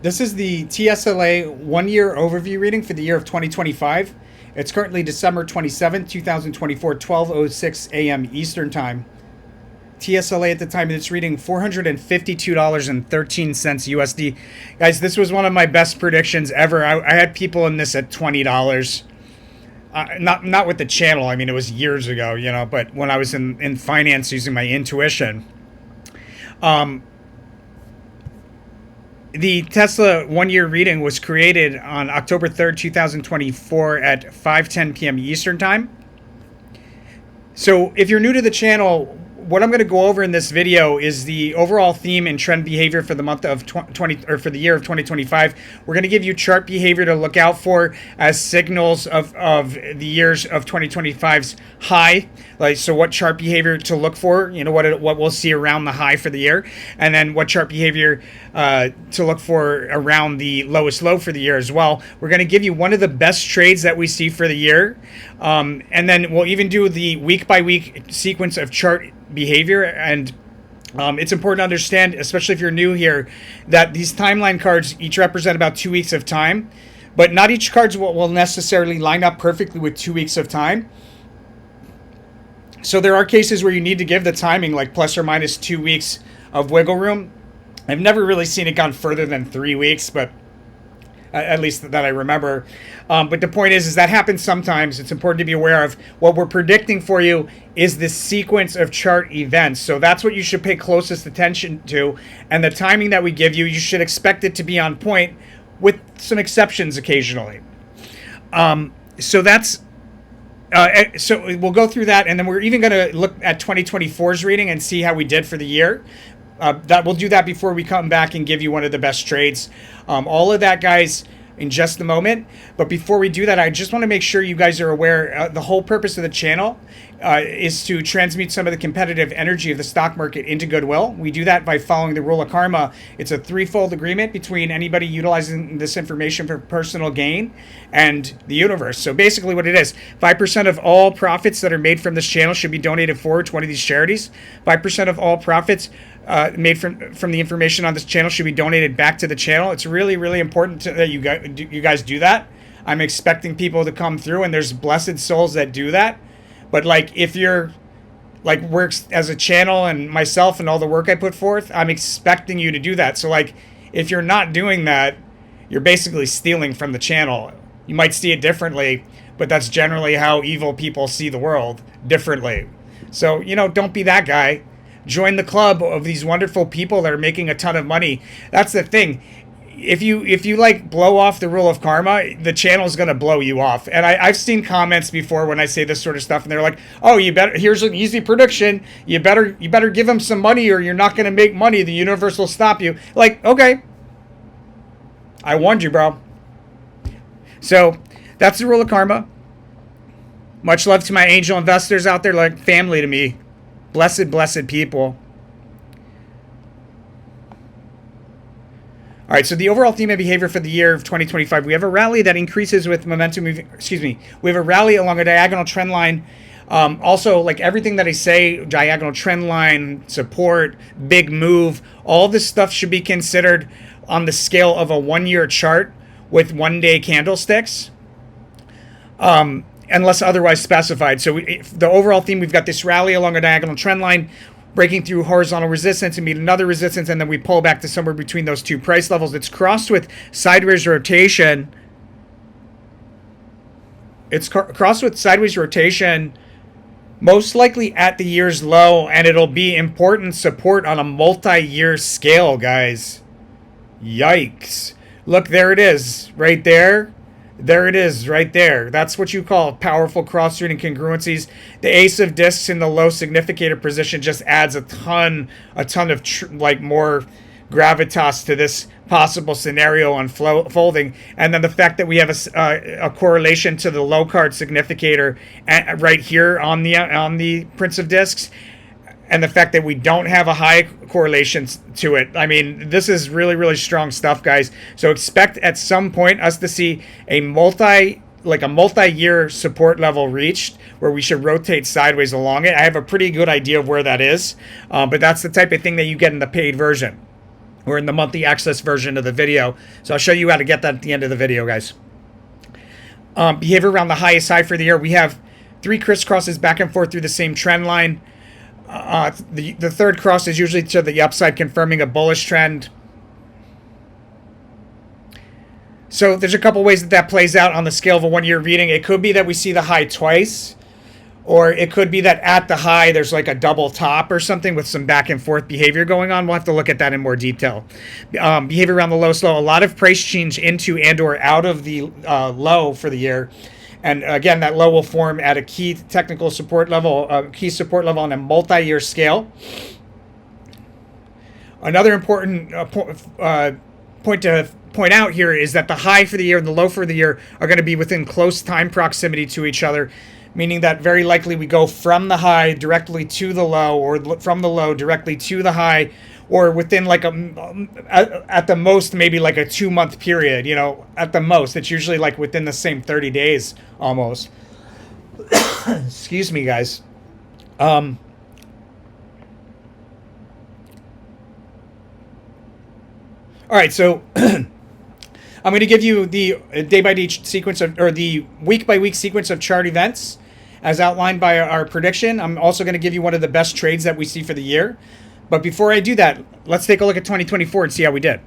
This is the TSLA 1 year overview reading for the year of 2025. It's currently December 27th, 2024, 12:06 a.m. Eastern Time. TSLA at the time of this reading, $452.13 USD. Guys, this was one of my best predictions ever. I had people in this at $20. Not with the channel. I mean, it was years ago, but when I was in finance using my intuition. The Tesla 1 year reading was created on October 3rd, 2024 at 5:10 p.m. Eastern Time. So if you're new to the channel, what I'm going to go over in this video is the overall theme and trend behavior for the month of 20 or for the year of 2025. We're going to give you chart behavior to look out for as signals of the years of 2025's high. Like, so what chart behavior to look for, what we'll see around the high for the year, and then what chart behavior to look for around the lowest low for the year as well. We're going to give you one of the best trades that we see for the year. And then we'll even do the week by week sequence of chart behavior. And it's important to understand, especially if you're new here, that these timeline cards each represent about 2 weeks of time, but not each card will necessarily line up perfectly with 2 weeks of time. So there are cases where you need to give the timing like plus or minus 2 weeks of wiggle room. I've never really seen it gone further than 3 weeks, but at least that I remember. But the point is that happens sometimes. It's important to be aware of. What we're predicting for you is this sequence of chart events. So that's what you should pay closest attention to. And the timing that we give you, you should expect it to be on point with some exceptions occasionally. So we'll go through that, and then we're even going to look at 2024's reading and see how we did for the year. That we'll do that before we come back and give you one of the best trades. All of that, guys, in just a moment. But before we do that, I just want to make sure you guys are aware the whole purpose of the channel is to transmute some of the competitive energy of the stock market into goodwill. We do that by following the rule of karma. It's a threefold agreement between anybody utilizing this information for personal gain and the universe. So basically what it is, 5% of all profits that are made from this channel should be donated forward to one of these charities. 5% of all profits made from the information on this channel should be donated back to the channel. It's really, really important that you guys do that. I'm expecting people to come through, and there's blessed souls that do that. But like, if you're like works as a channel and myself and all the work I put forth, I'm expecting you to do that. So like, if you're not doing that, you're basically stealing from the channel. You might see it differently, but that's generally how evil people see the world, differently. So, don't be that guy. Join the club of these wonderful people that are making a ton of money. That's the thing. If you like blow off the rule of karma, the channel is going to blow you off. And I've seen comments before when I say this sort of stuff, and they're like, "Oh, here's an easy prediction. You better give them some money, or you're not going to make money. The universe will stop you." Like, okay, I warned you, bro. So that's the rule of karma. Much love to my angel investors out there, like family to me. Blessed people. All right, so the overall theme and behavior for the year of 2025, we have a rally that increases with momentum. We have a rally along a diagonal trend line. Also, like everything that I say, diagonal trend line, support, big move, all this stuff should be considered on the scale of a 1 year chart with 1 day candlesticks. Unless otherwise specified. So the overall theme, we've got this rally along a diagonal trend line, breaking through horizontal resistance and meet another resistance, and then we pull back to somewhere between those two price levels. It's crossed with sideways rotation. It's crossed with sideways rotation, most likely at the year's low, and it'll be important support on a multi-year scale, guys. Yikes. Look, there it is, right there. There it is, right there. That's what you call powerful cross-street congruencies. The ace of discs in the low significator position just adds a ton of more gravitas to this possible scenario unfolding. And then the fact that we have a correlation to the low card significator right here on the Prince of Discs, and the fact that we don't have a high correlation to it. I mean, this is really, really strong stuff, guys. So expect at some point us to see a multi-year support level reached where we should rotate sideways along it. I have a pretty good idea of where that is, but that's the type of thing that you get in the paid version. or in the monthly access version of the video. So I'll show you how to get that at the end of the video, guys. Behavior around the highest high for the year. We have 3 crisscrosses back and forth through the same trend line. The third cross is usually to the upside, confirming a bullish trend. So there's a couple ways that plays out on the scale of a 1-year reading. It could be that we see the high twice, or it could be that at the high there's like a double top or something with some back and forth behavior going on. We'll have to look at that in more detail. Behavior around the lowest low. A lot of price change into and or out of the low for the year. And again, that low will form at a key technical support level, on a multi-year scale. Another important point to point out here is that the high for the year and the low for the year are going to be within close time proximity to each other, meaning that very likely we go from the high directly to the low, or from the low directly to the high, or within like at the most maybe like a 2-month period. At the most it's usually like within the same 30 days almost. Excuse me, guys. All right, so I'm going to give you the day-by-day sequence or the week-by-week sequence of chart events as outlined by our prediction. I'm also going to give you one of the best trades that we see for the year. But before I do that, let's take a look at 2024 and see how we did.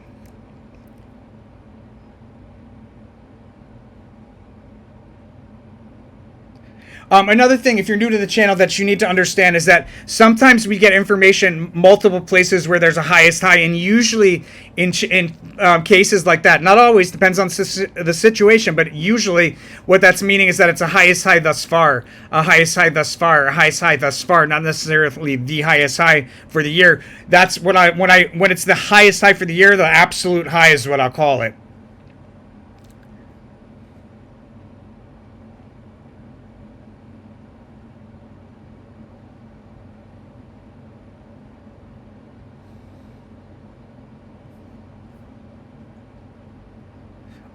Another thing, if you're new to the channel, that you need to understand is that sometimes we get information multiple places where there's a highest high, and usually in cases like that, not always, depends on the situation, but usually what that's meaning is that it's a highest high thus far, a highest high thus far, a highest high thus far, not necessarily the highest high for the year. That's what when it's the highest high for the year, the absolute high is what I'll call it.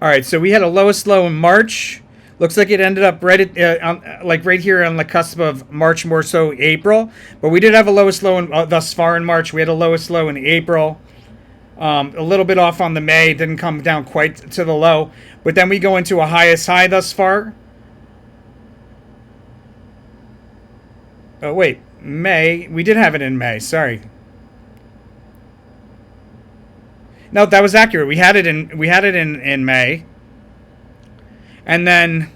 All right, so we had a lowest low in March. Looks like it ended up right at, right here on the cusp of March, more so April. But we did have a lowest low thus far in March. We had a lowest low in April. A little bit off on the May. Didn't come down quite to the low. But then we go into a highest high thus far. Oh, wait. May. We did have it in May. Sorry. No, that was accurate. We had it in May. And then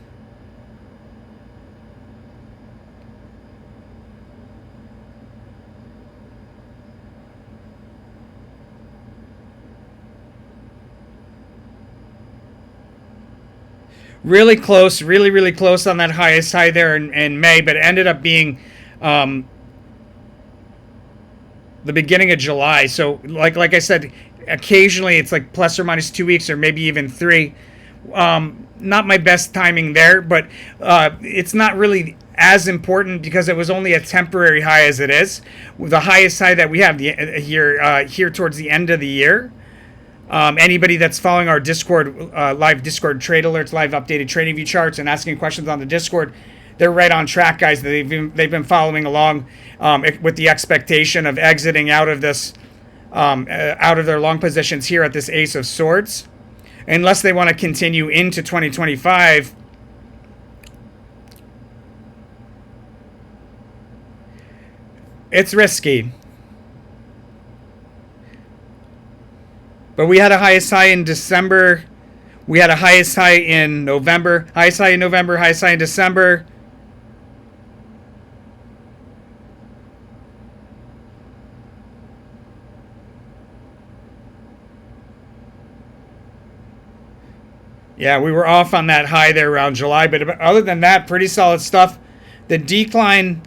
really close, really close on that highest high there in May, but it ended up being the beginning of July. So like I said, occasionally it's like plus or minus 2 weeks or maybe even 3. Not my best timing there, but it's not really as important because it was only a temporary high as it is. The highest high that we have here towards the end of the year. Anybody that's following our Discord, live Discord trade alerts, live updated trading view charts, and asking questions on the Discord, they're right on track, guys. They've been following along with the expectation of exiting out of this, out of their long positions here at this Ace of Swords, unless they want to continue into 2025. It's risky. But we had a highest high in December. We had a highest high in November. Highest high in November, highest high in December. Yeah, we were off on that high there around July. But other than that, pretty solid stuff. The decline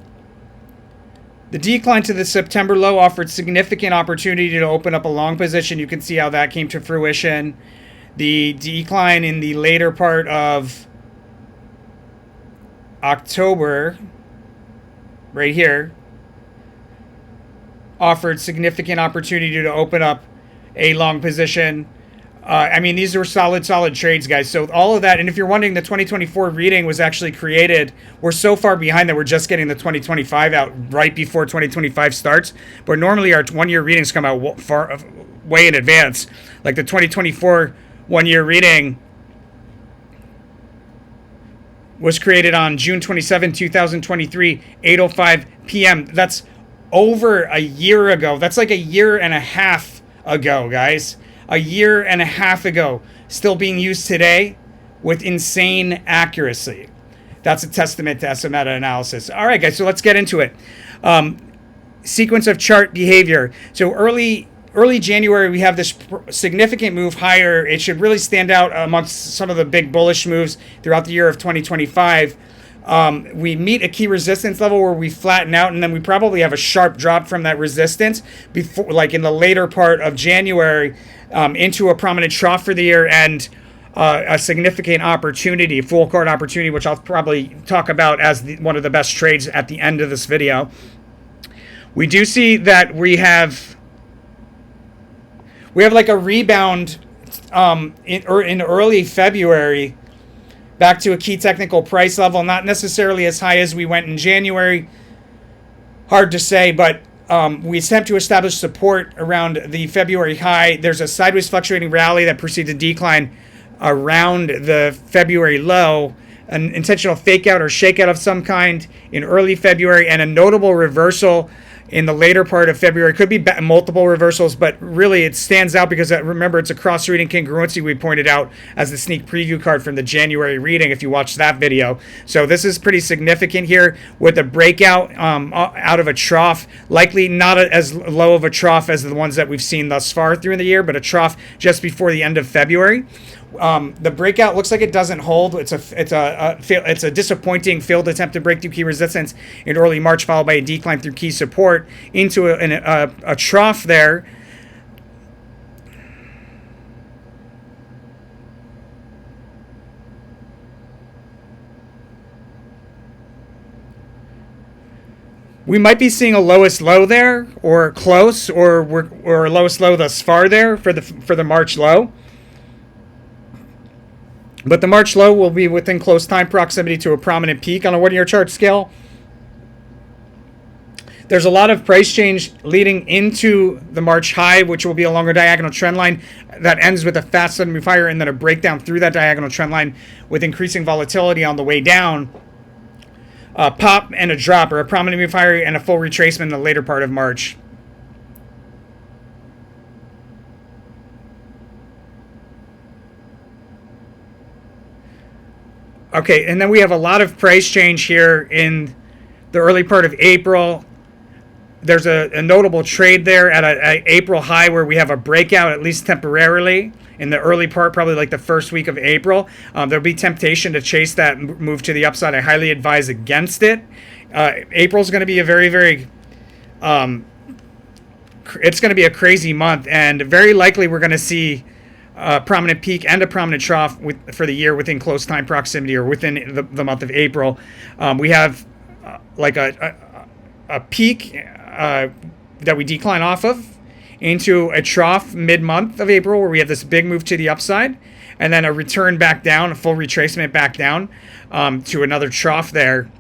to the September low offered significant opportunity to open up a long position. You can see how that came to fruition. The decline in the later part of October, right here, offered significant opportunity to open up a long position. I mean, these were solid trades, guys. So all of that, and if you're wondering, the 2024 reading was actually created. We're so far behind that we're just getting the 2025 out right before 2025 starts. But normally our 1-year readings come out way in advance. Like the 2024 one-year reading was created on June 27, 2023, 8:05 p.m. That's over a year ago. That's like a year and a half ago, guys. A year and a half ago. Still being used today with insane accuracy. That's a testament to SM meta-analysis. All right, guys, so let's get into it. Sequence of chart behavior. So early January, we have this significant move higher. It should really stand out amongst some of the big bullish moves throughout the year of 2025. We meet a key resistance level where we flatten out, and then we probably have a sharp drop from that resistance before, like in the later part of January, into a prominent trough for the year and a significant opportunity, full card opportunity, which I'll probably talk about as one of the best trades at the end of this video. We do see that we have like a rebound in early February back to a key technical price level, not necessarily as high as we went in January. Hard to say, but we attempt to establish support around the February high. There's a sideways fluctuating rally that precedes a decline around the February low, an intentional fake out or shakeout of some kind in early February, and a notable reversal in the later part of February. Could be multiple reversals, but really it stands out because, remember, it's a cross-reading congruency we pointed out as the sneak preview card from the January reading if you watched that video. So this is pretty significant here with a breakout out of a trough, likely not as low of a trough as the ones that we've seen thus far through the year, but a trough just before the end of February. The breakout looks like it doesn't hold. It's a disappointing failed attempt to break through key resistance in early March, followed by a decline through key support into a trough there. We might be seeing a lowest low there, or close, or a lowest low thus far there for the March low. But the March low will be within close time proximity to a prominent peak on a one-year chart scale. There's a lot of price change leading into the March high, which will be a longer diagonal trend line that ends with a fast sudden move higher and then a breakdown through that diagonal trend line with increasing volatility on the way down. A pop and a drop, or a prominent move higher and a full retracement in the later part of March. Okay, and then we have a lot of price change here in the early part of April. There's a notable trade there at an April high where we have a breakout, at least temporarily, in the early part, probably like the first week of April. There'll be temptation to chase that move to the upside. I highly advise against it. April's going to be a very, very... it's going to be a crazy month, and very likely we're going to see a prominent peak and a prominent trough for the year within close time proximity, or within the month of April. We have like a peak that we decline off of into a trough mid-month of April where we have this big move to the upside, and then a return back down, a full retracement back down to another trough there.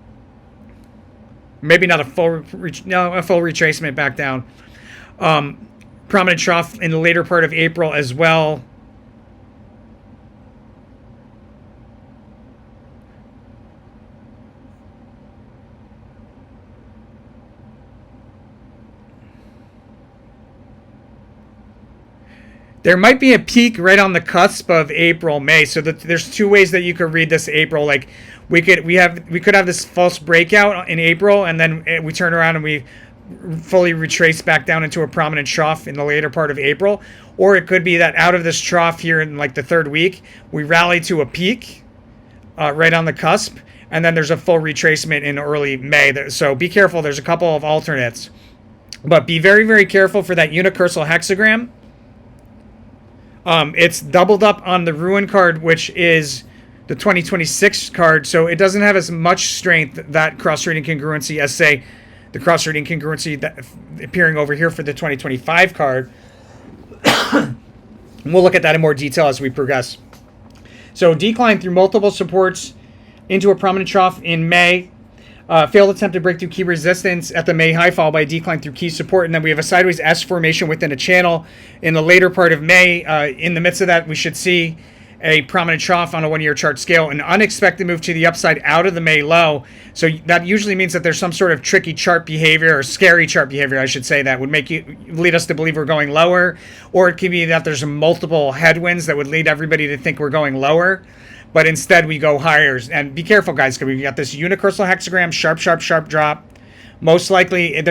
Maybe not a full retracement back down. Prominent trough in the later part of April as well. There might be a peak right on the cusp of April, May. So there's two ways that you could read this April. Like we could have this false breakout in April, and then we turn around and we fully retrace back down into a prominent trough in the later part of April. Or it could be that out of this trough here in like the third week, we rally to a peak right on the cusp, and then there's a full retracement in early May. So be careful. There's a couple of alternates, but be very, very careful for that unicursal hexagram. It's doubled up on the Ruin card, which is the 2026 card, so it doesn't have as much strength, that cross-reading congruency, as, say, the cross-reading congruency that appearing over here for the 2025 card. We'll look at that in more detail as we progress. So decline through multiple supports into a prominent trough in May. Failed attempt to break through key resistance at the May high, followed by a decline through key support. And then we have a sideways S formation within a channel in the later part of May. In the midst of that, we should see a prominent trough on a 1-year chart scale, an unexpected move to the upside out of the May low. So that usually means that there's some sort of tricky chart behavior, or scary chart behavior, I should say, that would lead us to believe we're going lower. Or it could be that there's multiple headwinds that would lead everybody to think we're going lower, but instead we go higher. And be careful, guys, because we got this unicursal hexagram, sharp drop. Most likely,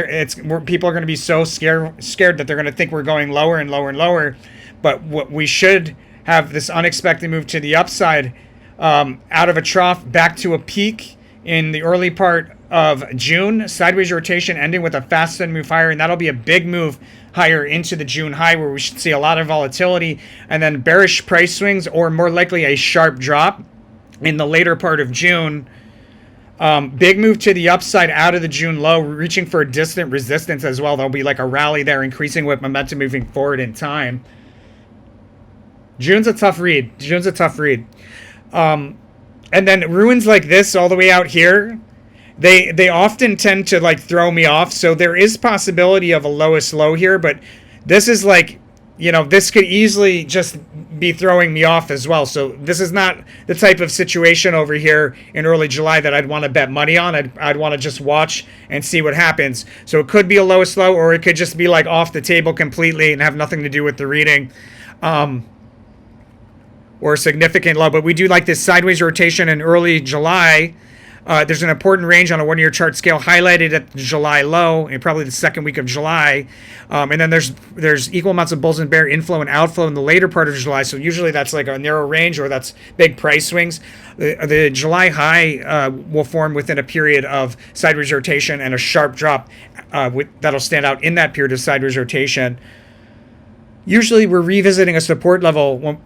people are going to be so scared that they're going to think we're going lower and lower and lower. But what we should have this unexpected move to the upside, out of a trough back to a peak in the early part of June. Sideways rotation ending with a fast sudden move higher, and that'll be a big move higher into the June high, where we should see a lot of volatility, and then bearish price swings, or more likely a sharp drop in the later part of June. Big move to the upside out of the June low, reaching for a distant resistance as well. There'll be like a rally there, increasing with momentum moving forward in time. June's a tough read. And then ruins like this all the way out here, they often tend to like throw me off. So there is possibility of a lowest low here, but this is like, this could easily just be throwing me off as well. So this is not the type of situation over here in early July that I'd want to bet money on. I'd want to just watch and see what happens. So it could be a lowest low, or it could just be like off the table completely and have nothing to do with the reading. Or a significant low, but we do like this sideways rotation in early July. There's an important range on a 1-year chart scale highlighted at the July low, and probably the second week of July. And then there's equal amounts of bulls and bear inflow and outflow in the later part of July. So usually that's like a narrow range, or that's big price swings. The July high will form within a period of sideways rotation and a sharp drop that'll stand out in that period of sideways rotation. Usually we're revisiting a support level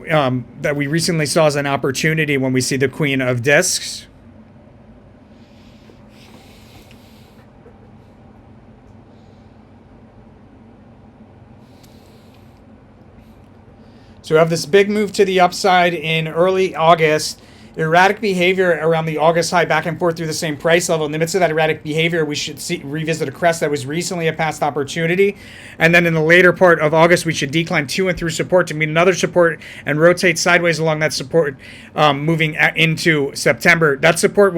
that we recently saw as an opportunity when we see the Queen of Discs. So we have this big move to the upside in early August. Erratic behavior around the August high, back and forth through the same price level. In the midst of that erratic behavior, we should revisit a crest that was recently a past opportunity. And then in the later part of August, we should decline to and through support to meet another support and rotate sideways along that support, moving into September. That support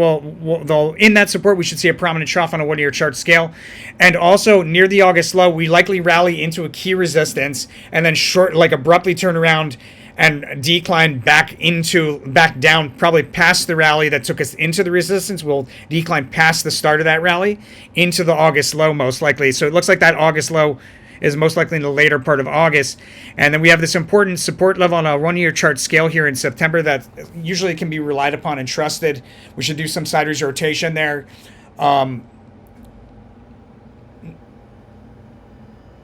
in that support, we should see a prominent trough on a 1-year chart scale. And also near the August low, we likely rally into a key resistance and then abruptly turn around and decline back down, probably past the rally that took us into the resistance. We'll decline past the start of that rally into the August low, most likely. So it looks like that August low is most likely in the later part of August. And then we have this important support level on a 1-year chart scale here in September that usually can be relied upon and trusted. We should do some sideways rotation there.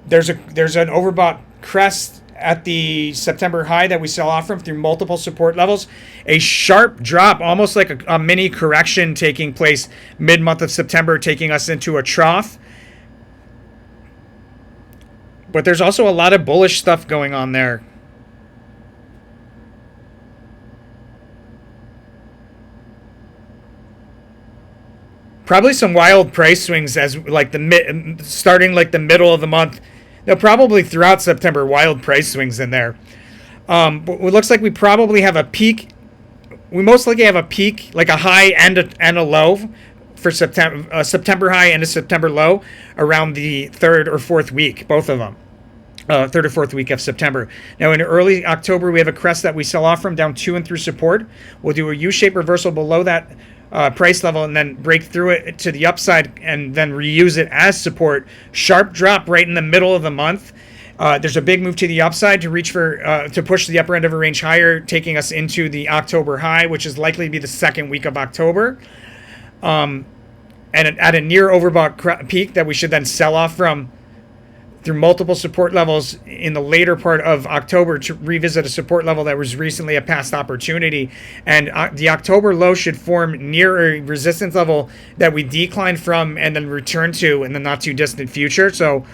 There's an overbought crest at the September high that we sell off from through multiple support levels. A sharp drop, almost like a mini correction taking place mid-month of September, taking us into a trough. But there's also a lot of bullish stuff going on there. Probably some wild price swings as starting like the middle of the month. They'll probably throughout September, wild price swings in there. But it looks like we probably have a peak. We most likely have a peak, like a high and a low for September, September high and a September low around the 3rd or 4th week, both of them. 3rd or 4th week of September. Now in early October, we have a crest that we sell off from down to and through support. We'll do a U-shaped reversal below that price level and then break through it to the upside and then reuse it as support. Sharp drop right in the middle of the month. There's a big move to the upside to reach for to push the upper end of a range higher, taking us into the October high, which is likely to be the 2nd week of October. And at a near overbought peak that we should then sell off from through multiple support levels in the later part of October to revisit a support level that was recently a past opportunity. And the October low should form near a resistance level that we decline from and then return to in the not too distant future. So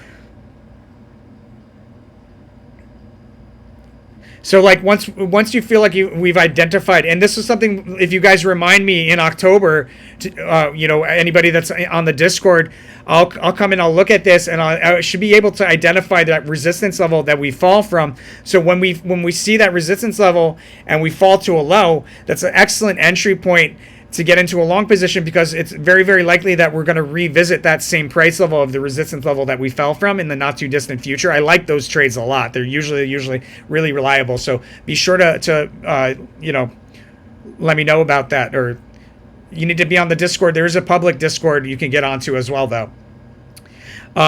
So like once you feel like we've identified, and this is something, if you guys remind me in October, anybody that's on the Discord, I'll come and I'll look at this, and I should be able to identify that resistance level that we fall from. So when we see that resistance level and we fall to a low, that's an excellent entry point to get into a long position, because it's very, very likely that we're going to revisit that same price level of the resistance level that we fell from in the not too distant future. I like those trades a lot. They're usually really reliable. So be sure to let me know about that, or you need to be on the Discord. There is a public Discord you can get onto as well, though.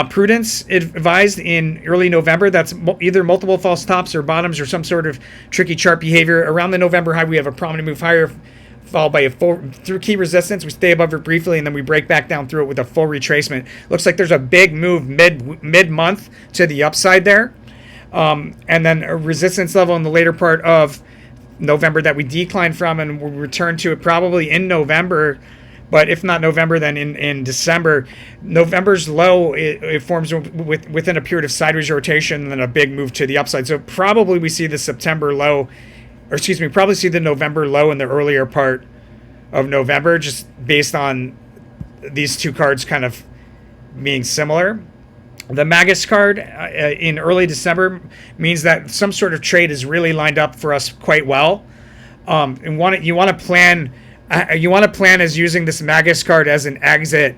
Prudence advised in early November. That's either multiple false tops or bottoms or some sort of tricky chart behavior. Around the November high, we have a prominent move higher, followed by through key resistance. We stay above it briefly, and then we break back down through it with a full retracement. Looks like there's a big move mid-month to the upside there. And then a resistance level in the later part of November that we declined from, and we'll return to it probably in November. But if not November, then in December. November's low, it forms within a period of sideways rotation and then a big move to the upside. So probably we see the September low, or excuse me, probably see the November low in the earlier part of November, just based on these two cards kind of being similar. The Magus card in early December means that some sort of trade is really lined up for us quite well. And you want to plan as using this Magus card as an exit.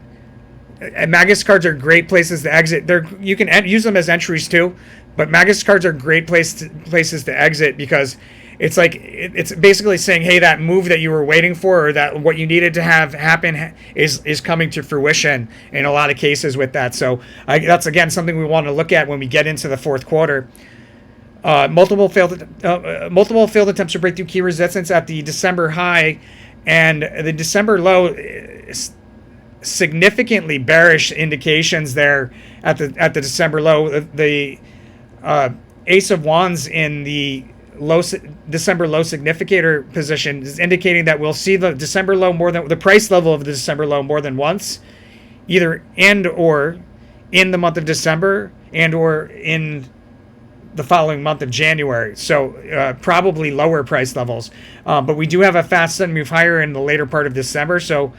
Magus cards are great places to exit. You can use them as entries too, but Magus cards are great places to exit, because it's basically saying, hey, that move that you were waiting for, or that what you needed to have happen is coming to fruition in a lot of cases with that. So that's, again, something we want to look at when we get into the fourth quarter. Multiple failed attempts to break through key resistance at the December high, and the December low, significantly bearish indications there at the December low. The Ace of Wands in the December low significator position is indicating that we'll see the December low the price level of the December low more than once, either or in the month of December and or in the following month of January. So probably lower price levels, but we do have a fast sudden move higher in the later part of December. So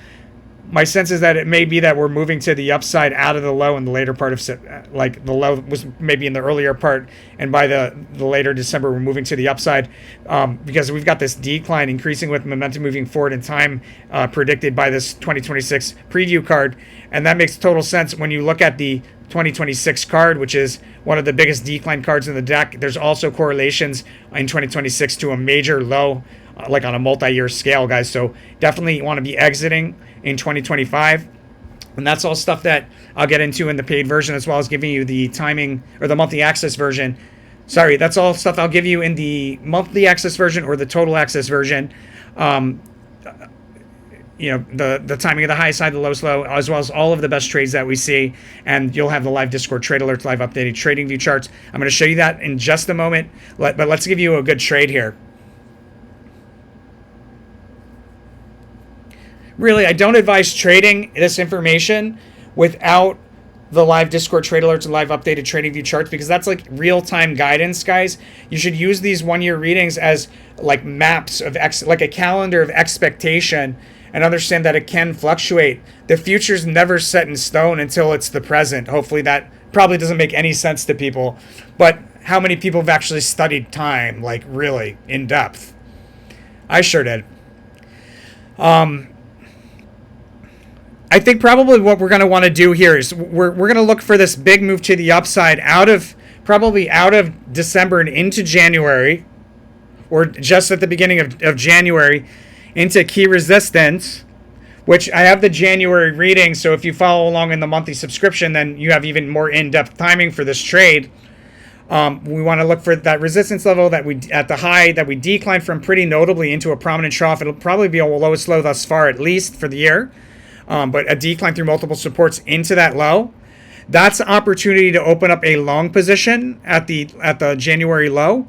my sense is that it may be that we're moving to the upside out of the low in the later part of, like the low was maybe in the earlier part, and by the later December we're moving to the upside, because we've got this decline increasing with momentum moving forward in time, predicted by this 2026 preview card. And that makes total sense when you look at the 2026 card, which is one of the biggest decline cards in the deck. There's also correlations in 2026 to a major low, like on a multi-year scale, guys. So definitely want to be exiting in 2025. And that's all stuff that I'll get into in the paid version, as well as giving you the timing, or the monthly access version. Sorry, that's all stuff I'll give you in the monthly access version or the total access version. The timing of the high side, the low slow, as well as all of the best trades that we see. And you'll have the live Discord trade alerts, live updated trading view charts. I'm going to show you that in just a moment, but let's give you a good trade here. Really, I don't advise trading this information without the live Discord trade alerts and live updated trading view charts, because that's like real-time guidance, guys. You should use these one-year readings as like maps of like a calendar of expectation, and understand that it can fluctuate. The future's never set in stone until it's the present. Hopefully that probably doesn't make any sense to people, but how many people have actually studied time, like really in depth? I sure did. I think probably what we're going to want to do here is we're going to look for this big move to the upside out of December and into January, or just at the beginning of January, into key resistance, which I have the January reading. So if you follow along in the monthly subscription, then you have even more in-depth timing for this trade. We want to look for that resistance level that we at the high that we declined from pretty notably into a prominent trough. It'll probably be a lowest low thus far, at least for the year. But a decline through multiple supports into that low. That's an opportunity to open up a long position at the January low.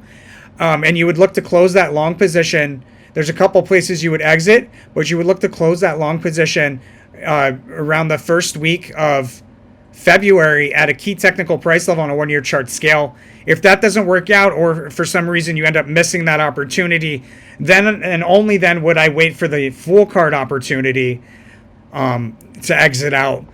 And you would look to close that long position. There's a couple places you would exit, but you would look to close that long position around the first week of February at a key technical price level on a 1-year chart scale. If that doesn't work out, or for some reason you end up missing that opportunity, then and only then would I wait for the full card opportunity to exit out.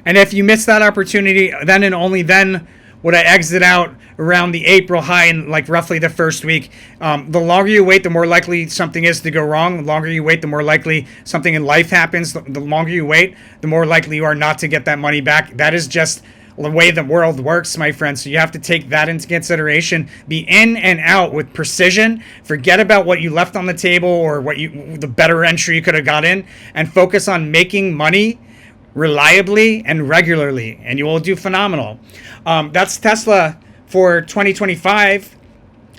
And if you miss that opportunity, then and only then would I exit out around the April high in like roughly the first week. The longer you wait, the more likely something is to go wrong. The longer you wait, the more likely something in life happens. The longer you wait, the more likely you are not to get that money back. That is just the way the world works, my friends. So you have to take that into consideration. Be in and out with precision. Forget about what you left on the table or the better entry you could have got in, and focus on making money reliably and regularly, and you will do phenomenal. That's Tesla for 2025.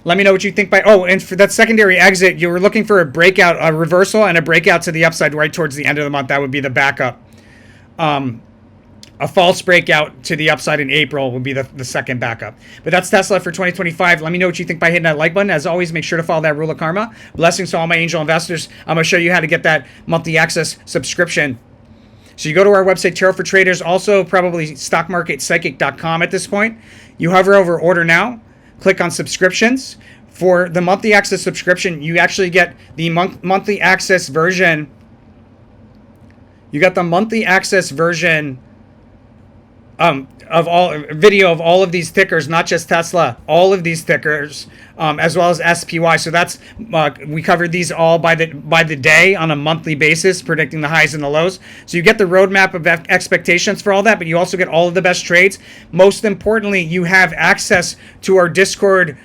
Let me know what you think and for that secondary exit, you were looking for a breakout, a reversal, and a breakout to the upside right towards the end of the month. That would be the backup. A false breakout to the upside in April would be the second backup. But that's Tesla for 2025. Let me know what you think by hitting that like button. As always, make sure to follow that rule of karma. Blessings to all my angel investors. I'm going to show you how to get that monthly access subscription. So you go to our website, Tarot for Traders, also probably stockmarketpsychic.com at this point. You hover over Order Now, click on Subscriptions. For the monthly access subscription, you actually get the monthly access version. You got the monthly access version of all video of all of these tickers, not just Tesla, all of these tickers, as well as SPY. So that's we covered these all by the day on a monthly basis, predicting the highs and the lows. So you get the roadmap of expectations for all that, but you also get all of the best trades. Most importantly, you have access to our Discord.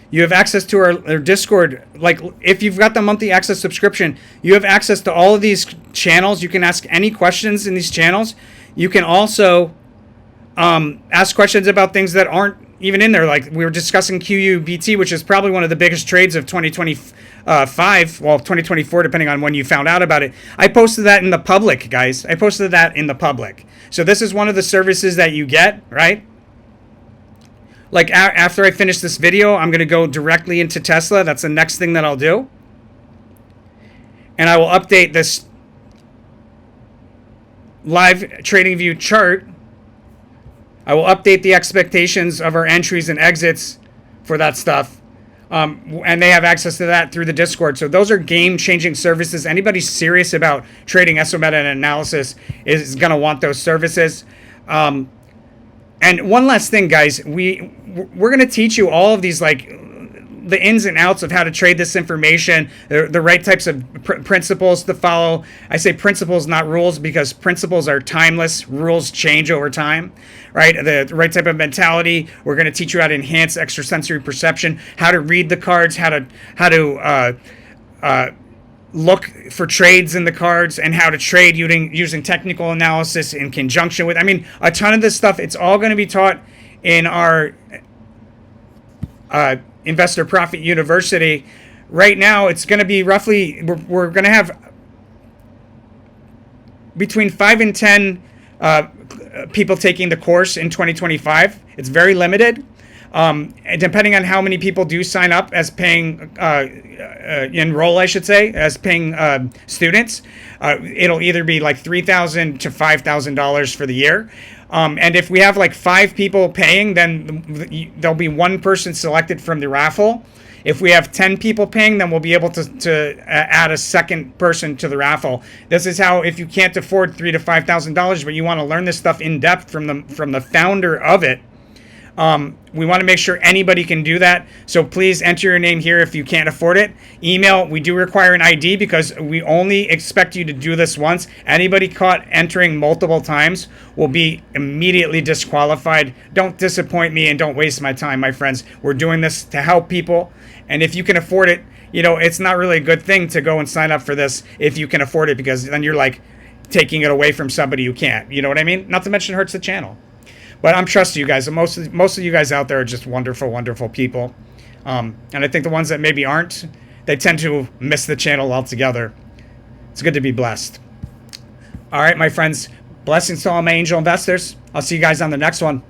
You have access to our Discord. Like, if you've got the monthly access subscription, you have access to all of these channels. You can ask any questions in these channels. You can also ask questions about things that aren't even in there. Like, we were discussing QUBT, which is probably one of the biggest trades of 2025. Well, 2024, depending on when you found out about it. I posted that in the public, guys. I posted that in the public. So this is one of the services that you get, right? Like, after I finish this video, I'm going to go directly into Tesla. That's the next thing that I'll do. And I will update this live trading view chart. I will update the expectations of our entries and exits for that stuff. And they have access to that through the Discord. So those are game-changing services. Anybody serious about trading SO meta and analysis is going to want those services. And one last thing, guys, we're going to teach you all of these, like, the ins and outs of how to trade this information, the right types of principles to follow. I say principles, not rules, because principles are timeless. Rules change over time, right? The right type of mentality. We're going to teach you how to enhance extrasensory perception, how to read the cards, how to look for trades in the cards, and how to trade using technical analysis in conjunction with, I mean, a ton of this stuff. It's all going to be taught in our Investor Profit University. Right now, it's going to be roughly, we're going to have between 5 and 10 people taking the course in 2025. It's very limited. And depending on how many people do sign up as paying, enroll, I should say, as paying students, it'll either be like $3,000 to $5,000 for the year. And if we have like 5 people paying, then there'll be one person selected from the raffle. If we have 10 people paying, then we'll be able to add a second person to the raffle. This is how, if you can't afford $3,000 to $5,000, but you want to learn this stuff in depth from the founder of it, we want to make sure anybody can do that. So please enter your name here if you can't afford it. Email, we do require an ID because we only expect you to do this once. Anybody caught entering multiple times will be immediately disqualified. Don't disappoint me and don't waste my time, my friends. We're doing this to help people. And if you can afford it, you know, it's not really a good thing to go and sign up for this if you can afford it, because then you're like taking it away from somebody who can't. You know what I mean? Not to mention it hurts the channel. But I'm trusting you guys. Most of you guys out there are just wonderful, wonderful people. And I think the ones that maybe aren't, they tend to miss the channel altogether. It's good to be blessed. All right, my friends. Blessings to all my angel investors. I'll see you guys on the next one.